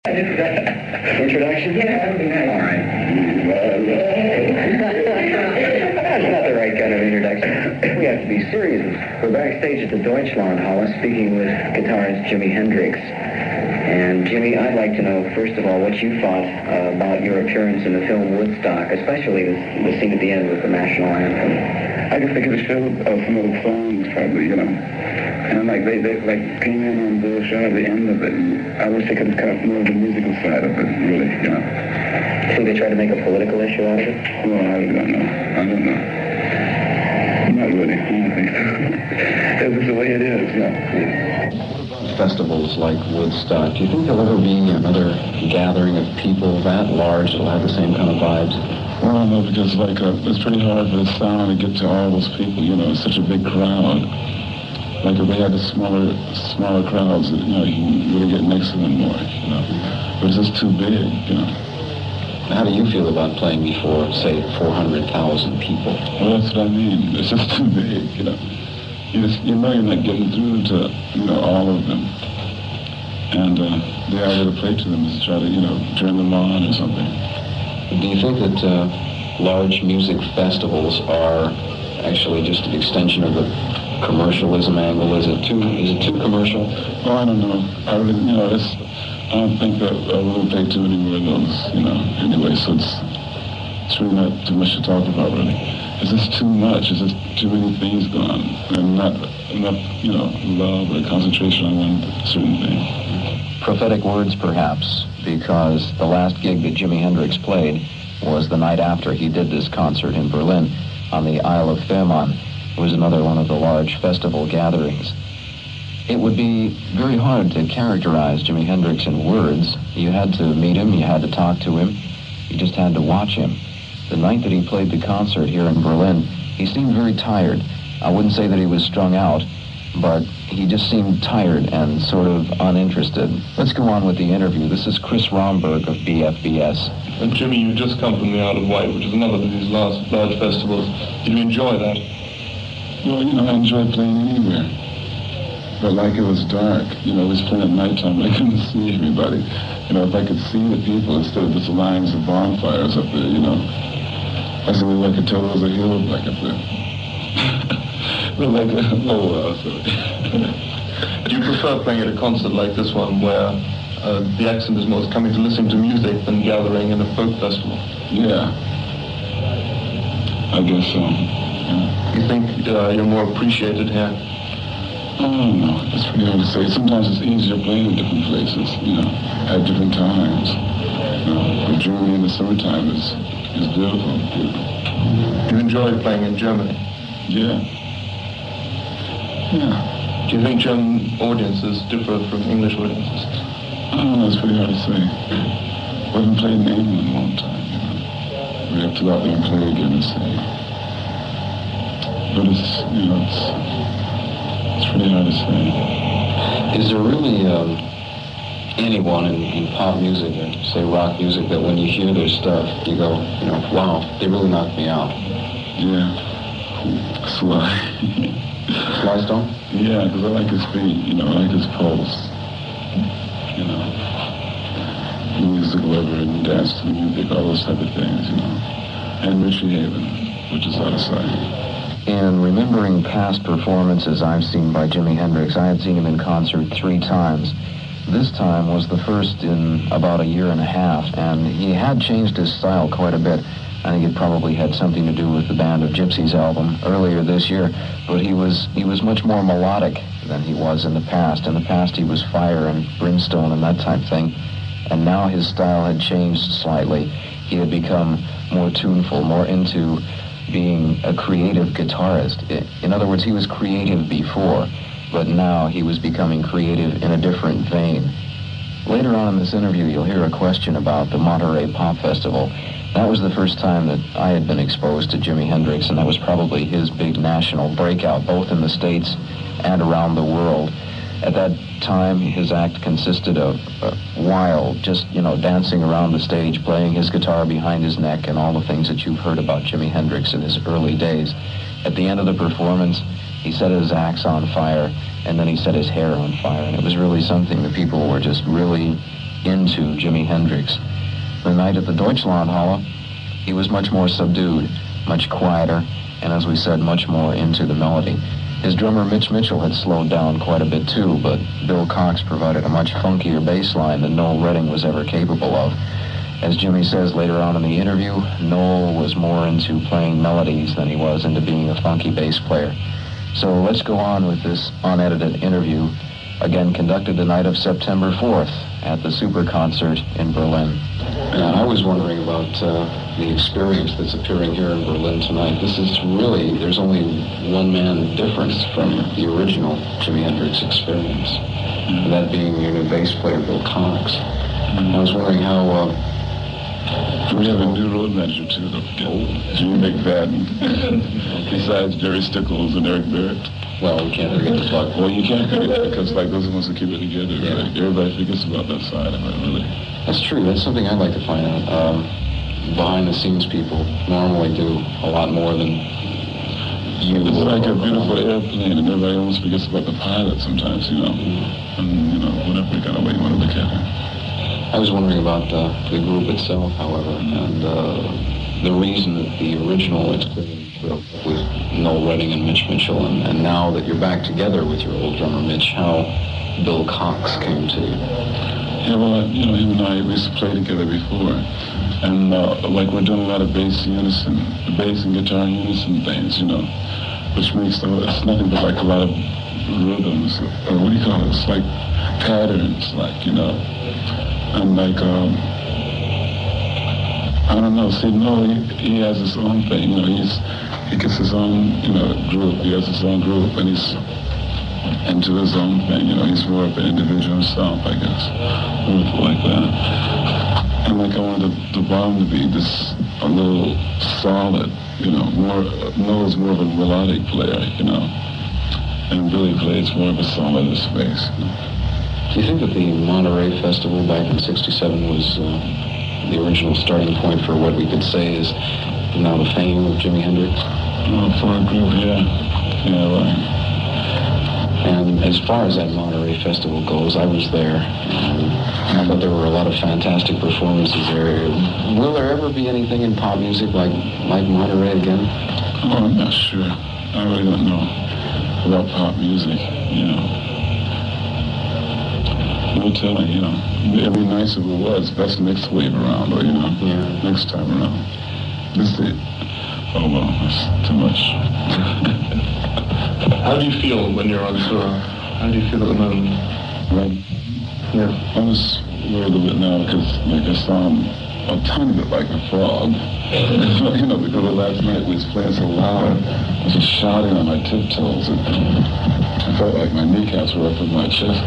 Introduction? Yeah. All right. That's not the right kind of introduction. We have to be serious. We're backstage at the Deutschlandhalle speaking with guitarist Jimi Hendrix. And Jimmy, I'd like to know, first of all, what you thought about your appearance in the film Woodstock, especially the scene at the end with the national anthem. I just think it showed some of the songs, probably, you know. And like they came in on the show at the end of it. And I wish they could have cut more of the musical side of it, really, you know. I think they tried to make a political issue out of it? Well, I really don't know. I don't know. Not really. I don't think so. It's just the way it is, you know. Festivals like Woodstock, do you think there'll ever be another gathering of people that large that'll have the same kind of vibes? Well, I don't know, because it's pretty hard for the sound to get to all those people, you know. It's such a big crowd. Like if they had the smaller crowds, you know, you can really get next to them more, you know. But it's just too big, you know. How do you feel about playing before, say, 400,000 people? Well, that's what I mean. It's just too big, you know. You know you're not getting through to, you know, all of them. And the idea to play to them is to try to, you know, turn them on or something. Do you think that large music festivals are actually just an extension of the commercialism angle? Is it too commercial? Oh, I don't know. I don't think that I will play too many more of those, you know, anyway, so it's really not too much to talk about, really. It's just too much. It's just too many things going on, and not enough, you know, love or concentration on one certain thing. Prophetic words, perhaps, because the last gig that Jimi Hendrix played was the night after he did this concert in Berlin on the Isle of Fehmarn. It was another one of the large festival gatherings. It would be very hard to characterize Jimi Hendrix in words. You had to meet him, you had to talk to him, you just had to watch him. The night that he played the concert here in Berlin, he seemed very tired. I wouldn't say that he was strung out, but he just seemed tired and sort of uninterested. Let's go on with the interview. This is Chris Bromberg of BFBS. And Jimmy, you just come from the Isle of Wight, which is another of these large festivals. Did you enjoy that? Well, you know, I enjoyed playing anywhere. But like it was dark, you know, it was playing at nighttime, I couldn't see everybody. You know, if I could see the people instead of just lines of bonfires up there, you know. I said, well, I could tell there was a hill back up there. But like, oh, well, sorry. Do you prefer playing at a concert like this one, where the accent is most coming to listening to music than gathering in a folk festival? Yeah. I guess so. Yeah. You think you're more appreciated here? I don't know. It's pretty hard to say. Sometimes it's easier playing in different places, you know, at different times. You know, but Germany in the summertime is beautiful. Do you enjoy playing in Germany? Yeah. Yeah. Do you think German audiences differ from English audiences? I don't know. It's pretty hard to say. I haven't played in England in a long time, you know. We have to go out there and play again and see. But it's, you know, it's pretty hard to say. Is there really anyone in pop music, or say rock music, that when you hear their stuff, you go, you know, wow, they really knocked me out? Yeah. Sly. Sly Stone? Yeah, because I like his beat, you know, I like his pulse. You know, the music lover and dance to the music, all those type of things, you know. And Richie Haven, which is out of sight. In remembering past performances I've seen by Jimi Hendrix, I had seen him in concert 3 times. This time was the first in about a year and a half, and he had changed his style quite a bit. I think it probably had something to do with the Band of Gypsys album earlier this year, but he was much more melodic than he was in the past. In the past he was fire and brimstone and that type of thing, and now his style had changed slightly. He had become more tuneful, more into being a creative guitarist. In other words, he was creative before, but now he was becoming creative in a different vein. Later on in this interview, you'll hear a question about the Monterey Pop Festival. That was the first time that I had been exposed to Jimi Hendrix, and that was probably his big national breakout, both in the States and around the world. At that time, his act consisted of wild, just, you know, dancing around the stage, playing his guitar behind his neck, and all the things that you've heard about Jimi Hendrix in his early days. At the end of the performance, he set his axe on fire, and then he set his hair on fire, and it was really something. The people were just really into Jimi Hendrix. The night at the Deutschlandhalle, he was much more subdued, much quieter, and as we said, much more into the melody. His drummer Mitch Mitchell had slowed down quite a bit too, but Bill Cox provided a much funkier bass line than Noel Redding was ever capable of. As Jimmy says later on in the interview, Noel was more into playing melodies than he was into being a funky bass player. So let's go on with this unedited interview, again conducted the night of September 4th at the Super Concert in Berlin. Yeah, I was wondering about the experience that's appearing here in Berlin tonight. This is really, there's only one man difference from the original Jimi Hendrix experience, that being your new bass player, Bill Cox. I was wondering how... we have a new road manager too, don't forget. Jimmy McFadden. Besides Jerry Stickles and Eric Barrett. Well, we can't forget the plug. Well, you can't forget because like those are the ones who keep it together, right? Everybody forgets about that side of it, really. That's true. That's something I'd like to find out. Behind-the-scenes people normally do a lot more than you. It's like a beautiful airplane, and everybody almost forgets about the pilot sometimes, you know. And, you know, whatever kind of way you want to look at it. I was wondering about the group itself, however, and the reason that the original experience with Noel Redding and Mitch Mitchell, and now that you're back together with your old drummer Mitch, how Bill Cox came to you. Yeah, well, you know, him and I, we used to play together before, and like we're doing a lot of bass unison, bass and guitar unison things, you know, which makes it's nothing but like a lot of rhythms, or what do you call it? It's like patterns, like, you know. And like, I don't know, see, no, he has his own thing, you know, he gets his own, you know, group, he has his own group, and he's into his own thing, you know, he's more of an individual himself, I guess, like that. And like I wanted the bomb to be just a little solid, you know, Noel's more of a melodic player, you know, and Billy plays more of a solid space, you know. Do you think that the Monterey Festival back in '67 was the original starting point for what we could say is now the fame of Jimi Hendrix? For a group, yeah. Yeah, right. And as far as that Monterey Festival goes, I was there, and I thought there were a lot of fantastic performances there. Will there ever be anything in pop music like Monterey again? Oh, I'm not sure. I really don't know about pop music, you know. We'll tell you, you know, it'd be nice if it was. That's next wave around, or, you know, next time around. This is it. Oh, well, that's too much. How do you feel when you're on tour? How do you feel at the moment? Right. Yeah. I'm just worried a bit now because, like, I sound a tiny bit like a frog. You know, because last night we was playing so loud, I was just shouting on my tiptoes, and I felt like my kneecaps were up in my chest.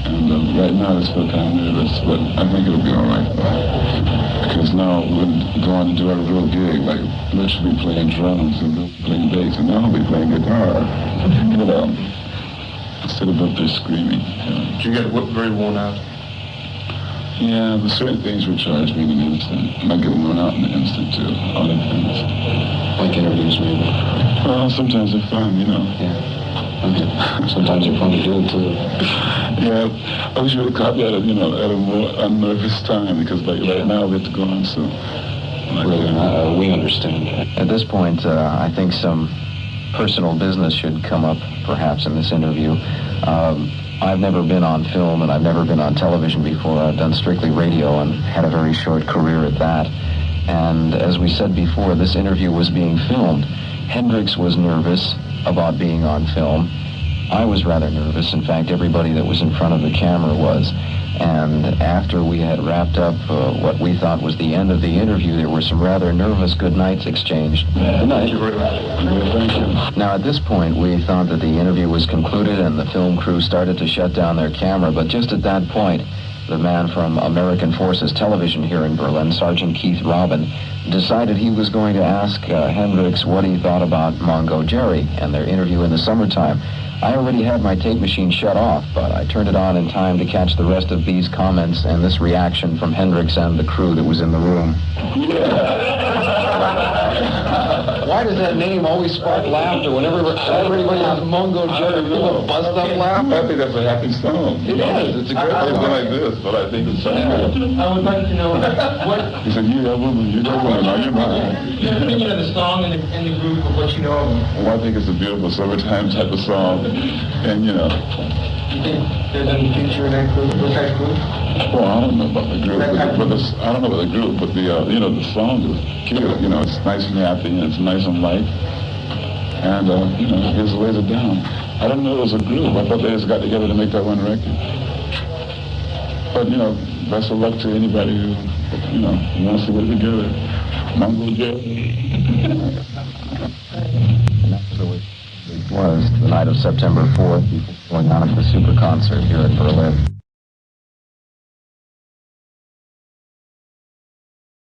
And right now I feel kind of nervous, but I think it'll be all right. Because now we're going to go on and do our real gig, like Mitch will be playing drums and Bill playing bass, and I'll be playing guitar. You know, instead of up there screaming. You know. Do you get very worn out? Yeah, but certain things will charge me in an instant. I might get worn out in an instant too. Other things. Like interviews, maybe? Well, sometimes they're fun, you know. Yeah. Okay. Sometimes they're fun to do, too. Yeah, I wish we would have caught that at, you know, at a more unnervous time, because like right now we have to go on, so. Like, really, we understand. At this point, I think some personal business should come up, perhaps, in this interview. I've never been on film, and I've never been on television before. I've done strictly radio and had a very short career at that. And as we said before, this interview was being filmed. Hendrix was nervous about being on film. I was rather nervous. In fact, everybody that was in front of the camera was. And after we had wrapped up what we thought was the end of the interview, there were some rather nervous good nights exchanged. Good night. Thank you very much. Thank you. Now, at this point, we thought that the interview was concluded and the film crew started to shut down their camera. But just at that point, the man from American Forces Television here in Berlin, Sergeant Keith Robin, decided he was going to ask Hendrix what he thought about Mongo Jerry and their interview in the summertime. I already had my tape machine shut off, but I turned it on in time to catch the rest of these comments and this reaction from Hendrix and the crew that was in the room. Yeah. Why does that name always spark laughter whenever everybody has Mungo Jerry? People bust up laughing. I think that's a happy song. It is. It's a great It's song. not like this, but I think it's so good. I would like to know what He said, "You that woman, are you mine?" your opinion of the song and the group of what you know of them. Well, I think it's a beautiful summertime type of song, and you know. You think there's any future in that group, with that group? Well, I don't know about the group, I don't know about the group, but the the song is cute. You know, it's nice and happy, and it's nice and light, and it gives lays it down. I didn't know it was a group. I thought they just got together to make that one record. But best of luck to anybody who wants to get together. Mungo Jerry. And that's the way it was the night of September 4th, going on at the Super Concert here in Berlin.